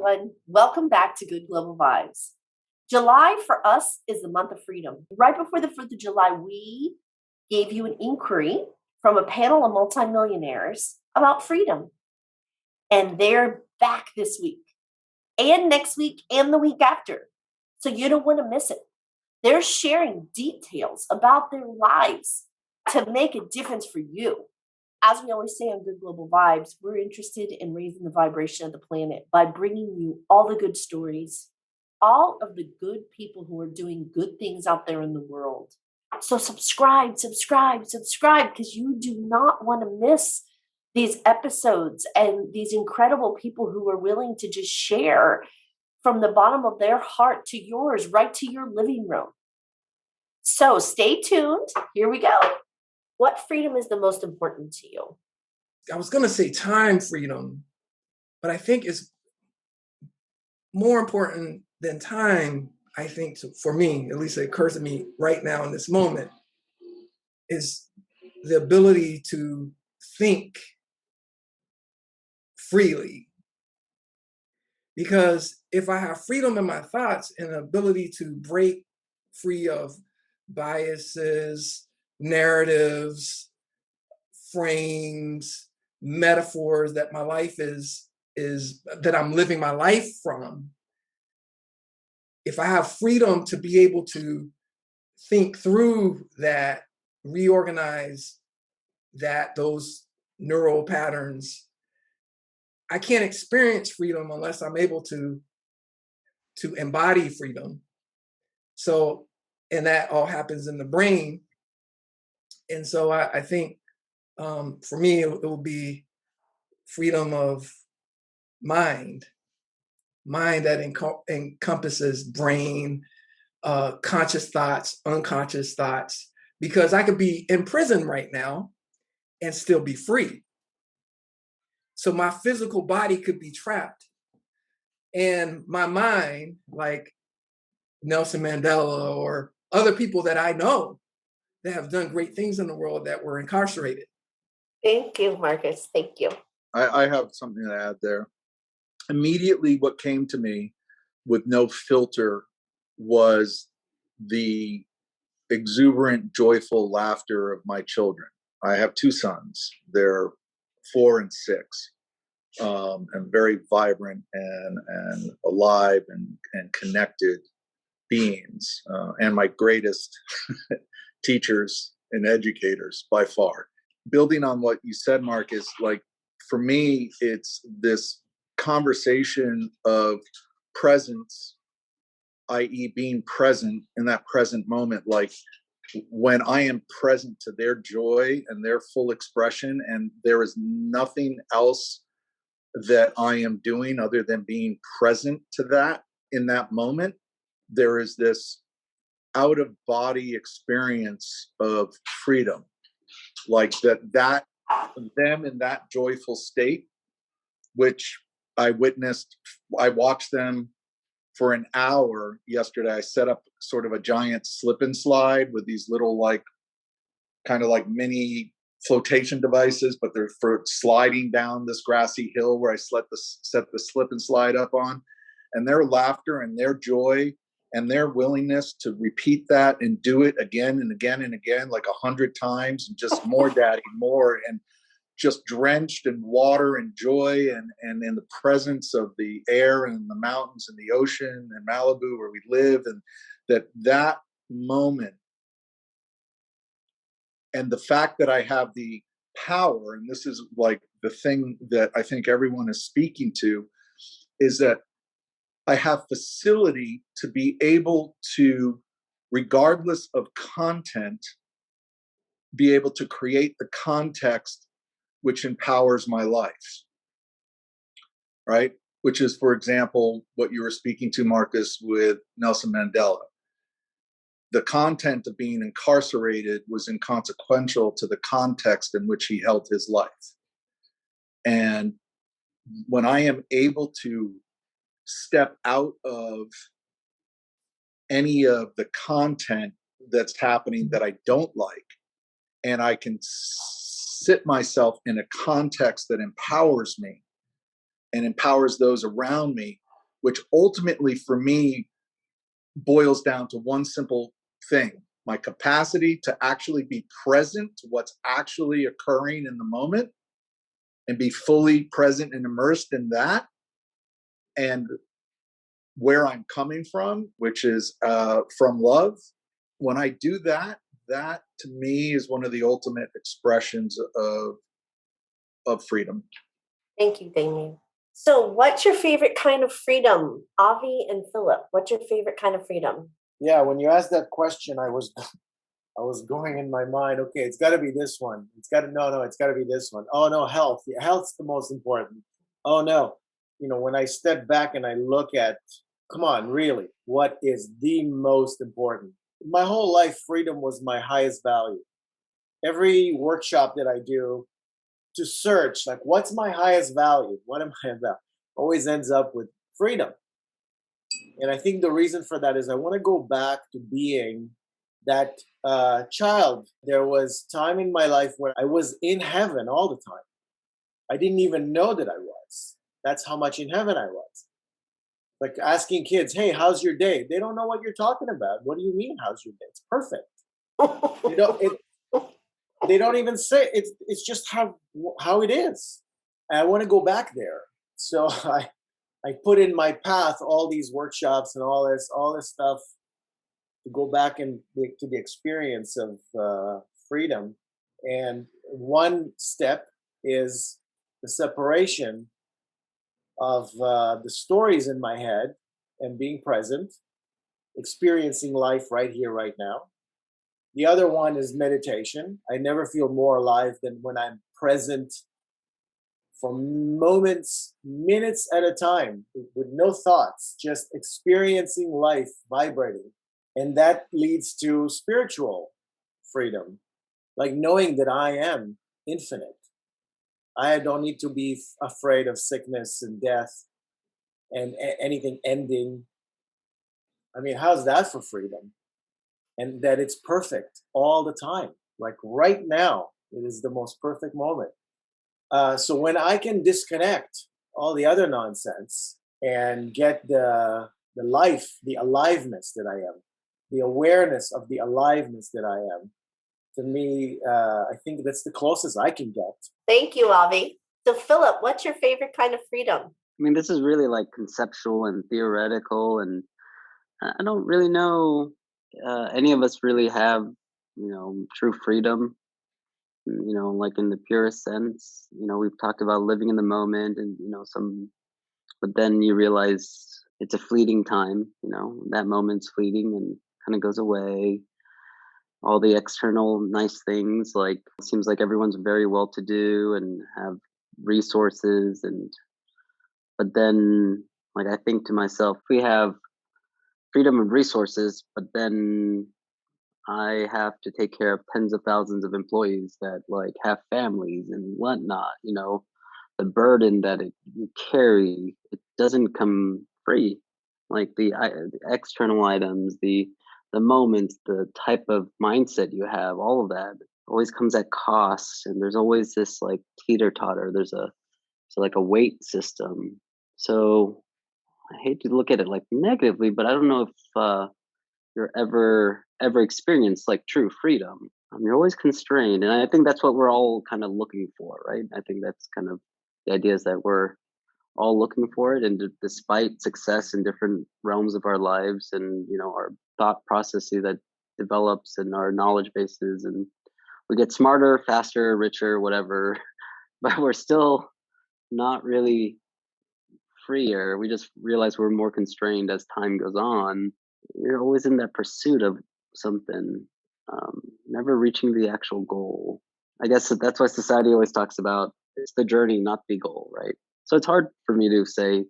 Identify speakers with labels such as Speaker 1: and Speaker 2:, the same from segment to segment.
Speaker 1: everyone. Welcome back to Good Global Vibes. July for us is the month of freedom. Right before the 4th of July, we gave you an inquiry from a panel of multimillionaires about freedom. And they're back this week and next week and the week after. So you don't want to miss it. They're sharing details about their lives to make a difference for you. As we always say on Good Global Vibes, we're interested in raising the vibration of the planet by bringing you all the good stories, all of the good people who are doing good things out there in the world. So subscribe, because you do not want to miss these episodes and these incredible people who are willing to just share from the bottom of their heart to yours, right to your living room. So stay tuned. Here we go. What freedom is the most important to you?
Speaker 2: I was going to say time freedom, but I think it's more important than time, I think, for me, at least it occurs to me right now in this moment, is the ability to think freely. Because if I have freedom in my thoughts and the ability to break free of biases, narratives, frames, metaphors that my life is that I'm living my life from, if I have freedom to be able to think through that, reorganize those neural patterns, I can't experience freedom unless I'm able to embody freedom. So, and that all happens in the brain. And so I think for me, it will be freedom of mind that encompasses brain, conscious thoughts, unconscious thoughts, because I could be in prison right now and still be free. So my physical body could be trapped. And my mind, like Nelson Mandela or other people that I know that have done great things in the world that were incarcerated.
Speaker 1: Thank you, Marcus. Thank you.
Speaker 3: I have something to add there. Immediately, what came to me with no filter was the exuberant, joyful laughter of my children. I have two sons. They're 4 and 6, and very vibrant and alive and connected beings, and my greatest teachers and educators by far. Building on what you said, Marcus, like for me, it's this conversation of presence, i.e. being present in that present moment. Like when I am present to their joy and their full expression, and there is nothing else that I am doing other than being present to that in that moment, there is this out of body experience of freedom, like that them in that joyful state, which I witnessed. I watched them for an hour yesterday. I set up sort of a giant slip and slide with these little kind of like mini flotation devices, but they're for sliding down this grassy hill where I set the slip and slide up on. And their laughter and their joy and their willingness to repeat that and do it again and again and again, like 100 times, and just more, daddy, more, and just drenched in water and joy and in the presence of the air and the mountains and the ocean and Malibu where we live, and that moment. And the fact that I have the power, and this is like the thing that I think everyone is speaking to, is that I have facility to be able to, regardless of content, be able to create the context which empowers my life, right? Which is, for example, what you were speaking to, Marcus, with Nelson Mandela. The content of being incarcerated was inconsequential to the context in which he held his life. And when I am able to step out of any of the content that's happening that I don't like, and I can sit myself in a context that empowers me and empowers those around me, which ultimately for me boils down to one simple thing: my capacity to actually be present to what's actually occurring in the moment and be fully present and immersed in that, and where I'm coming from, which is from love. When I do that, that to me is one of the ultimate expressions of freedom.
Speaker 1: Thank you, Damien. So, what's your favorite kind of freedom? Avi and Philip, what's your favorite kind of freedom?
Speaker 4: Yeah, when you asked that question, I was going in my mind, okay, it's got to be this one. It's got to no, it's got to be this one. Oh no, health. Yeah, health's the most important. Oh no, when I step back and I look at, come on, really, what is the most important? My whole life, freedom was my highest value. Every workshop that I do to search, like, what's my highest value? What am I about? Always ends up with freedom. And I think the reason for that is I want to go back to being that child. There was time in my life where I was in heaven all the time. I didn't even know that I was. That's how much in heaven I was. Like asking kids, "Hey, how's your day?" They don't know what you're talking about. What do you mean, how's your day? It's perfect. They don't. They don't even say it. It's just how it is. And I want to go back there. So I put in my path all these workshops and all this stuff to go back and to the experience of freedom. And one step is the separation of the stories in my head and being present, experiencing life right here, right now. The other one is meditation. I never feel more alive than when I'm present for moments, minutes at a time, with no thoughts, just experiencing life vibrating. And that leads to spiritual freedom, like knowing that I am infinite. I don't need to be afraid of sickness and death and anything ending. I mean, how's that for freedom? And that it's perfect all the time. Like right now, it is the most perfect moment. So when I can disconnect all the other nonsense and get the life, the aliveness that I am, the awareness of the aliveness that I am, to me, I think that's the closest I can get.
Speaker 1: Thank you, Avi. So, Philip, what's your favorite kind of freedom?
Speaker 5: I mean, this is really like conceptual and theoretical, and I don't really know any of us really have, true freedom, like in the purest sense. We've talked about living in the moment and, but then you realize it's a fleeting time, that moment's fleeting and kind of goes away. All the external nice things, like, it seems like everyone's very well to do and have resources, but then, like, I think to myself, we have freedom of resources, but then I have to take care of tens of thousands of employees that like have families and whatnot. The burden that you carry, it doesn't come free. Like the external items, the moments, the type of mindset you have, all of that always comes at cost, and there's always this like teeter totter. So like a weight system. So I hate to look at it like negatively, but I don't know if you're ever experienced like true freedom. You're always constrained, and I think that's what we're all kind of looking for, right? I think that's kind of the idea, is that we're all looking for it, and despite success in different realms of our lives, and our thought processes that develops and our knowledge bases, and we get smarter, faster, richer, whatever, but we're still not really freer. We just realize we're more constrained as time goes on. You're always in that pursuit of something, never reaching the actual goal. I guess that's why society always talks about it's the journey, not the goal, right? So it's hard for me to say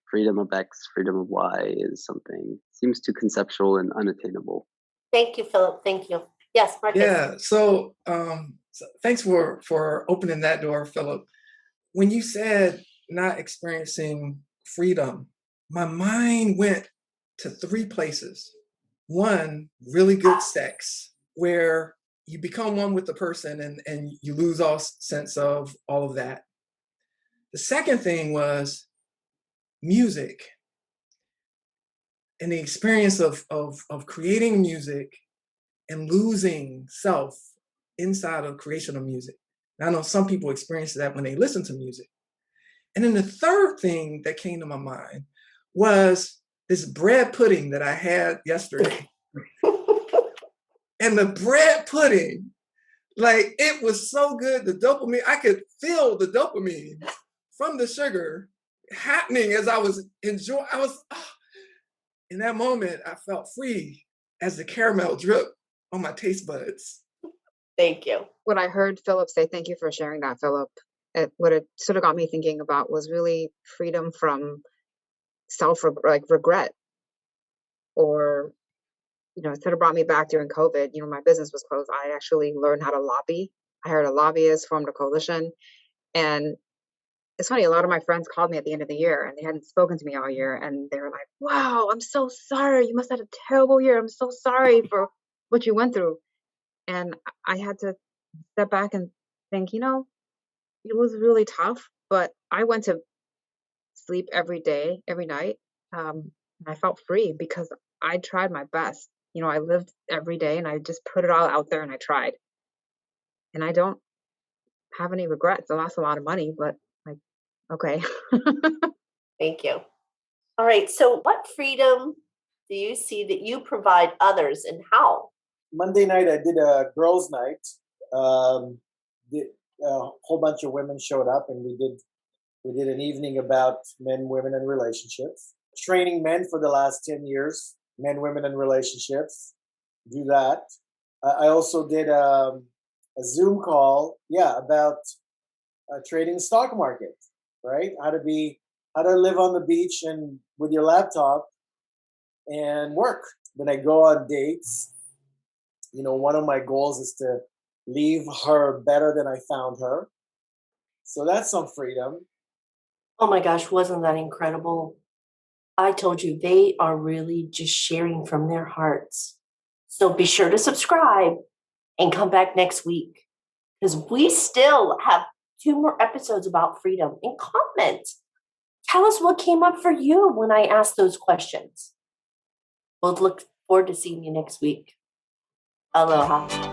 Speaker 5: freedom of X, freedom of Y is something, seems too conceptual and unattainable.
Speaker 1: Thank you, Philip. Thank you. Yes, Marcus.
Speaker 2: Yeah. So thanks for opening that door, Philip. When you said not experiencing freedom, my mind went to three places. One, really good sex, where you become one with the person and you lose all sense of all of that. The second thing was music. and the experience of creating music and losing self inside of creation of music. And I know some people experience that when they listen to music. And then the third thing that came to my mind was this bread pudding that I had yesterday. And the bread pudding, like, it was so good. The dopamine, I could feel the dopamine from the sugar happening as I was enjoying. In that moment, I felt free as the caramel dripped on my taste buds.
Speaker 1: Thank you.
Speaker 6: What I heard Philip say, thank you for sharing that, Philip. What it sort of got me thinking about was really freedom from regret, or it sort of brought me back during COVID. My business was closed. I actually learned how to lobby. I hired a lobbyist, formed a coalition, and it's funny. A lot of my friends called me at the end of the year, and they hadn't spoken to me all year, and they were like, "Wow, I'm so sorry. You must have had a terrible year. I'm so sorry for what you went through." And I had to step back and think, it was really tough, but I went to sleep every day, every night. And I felt free because I tried my best. I lived every day and I just put it all out there and I tried. And I don't have any regrets. I lost a lot of money, but like, okay.
Speaker 1: Thank you. All right. So, what freedom do you see that you provide others, and how?
Speaker 4: Monday night, I did a girls' night. A whole bunch of women showed up, and we did an evening about men, women, and relationships. Training men for the last 10 years, men, women, and relationships. Do that. I also did a Zoom call, about trading the stock market, right? How to live on the beach and with your laptop and work. When I go on dates, one of my goals is to leave her better than I found her. So that's some freedom.
Speaker 1: Oh my gosh, wasn't that incredible? I told you, they are really just sharing from their hearts. So be sure to subscribe and come back next week, because we still have 2 more episodes about freedom. And comment. Tell us what came up for you when I asked those questions. We'll look forward to seeing you next week. Aloha.